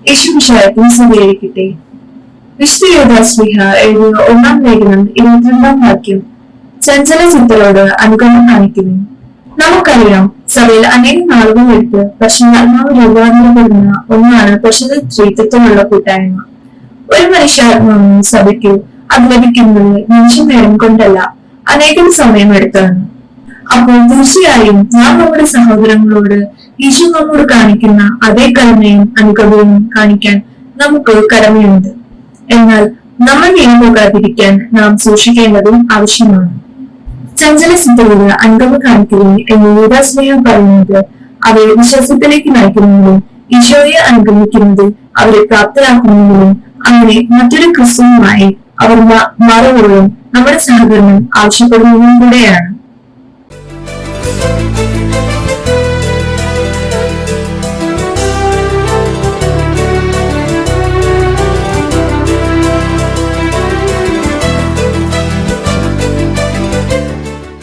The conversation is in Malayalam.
യേശുമിശിഹായ്ക്കും സ്വീകരിക്കട്ടെ. വിശുദ്ധ യൂദാശ്ലീഹ എഴുതിയ 1-ാം ലേഖനം 22-ാം വാക്യം. ചഞ്ചല ചിത്തരോട് അനുകമ്പ കാണിക്കുന്നു. നമുക്കറിയാം, സഭയിൽ അനേകം ആളുകൾ എടുത്ത് പരിശുദ്ധാത്മാവ് രൂപാന്തരപ്പെടുന്ന ഒന്നാണ് പരിശുദ്ധ ത്രിത്വത്തിലുള്ള കൂട്ടായ്മ. ഒരു മനുഷ്യാത്മാവിന് സഭയ്ക്ക് അത് ലഭിക്കുന്നത് നിമിഷ നേരം കൊണ്ടല്ല, അനേകം സമയമെടുത്താണ്. അപ്പോൾ തീർച്ചയായും നാം നമ്മുടെ സഹോദരങ്ങളോട് ഈശോ നമ്മോട് കാണിക്കുന്ന അതേ കരുണയും അനുകമ്പയും കാണിക്കാൻ നമുക്ക് കടമയുണ്ട്. എന്നാൽ നമ്മൾ വീണുപോകാതിരിക്കാൻ നാം സൂക്ഷിക്കേണ്ടതും ആവശ്യമാണ്. ചഞ്ചല ചിന്തയോട് അനുകമ്പ കാണിക്കുകയും എന്ന് യൂദാശ്ലീഹ പറയുന്നത് അവരെ വിശ്വാസത്തിലേക്ക് നയിക്കുന്നതിലും ഈശോയെ അനുഗമിക്കുന്നതിൽ അവരെ പ്രാപ്തരാക്കുന്നതിലും അങ്ങനെ മറ്റൊരു ക്രിസ്തുവുമായി അവർ മാറുമ്പോഴും നമ്മുടെ സഹകരണം ആവശ്യപ്പെടുന്നതും കൂടെയാണ്.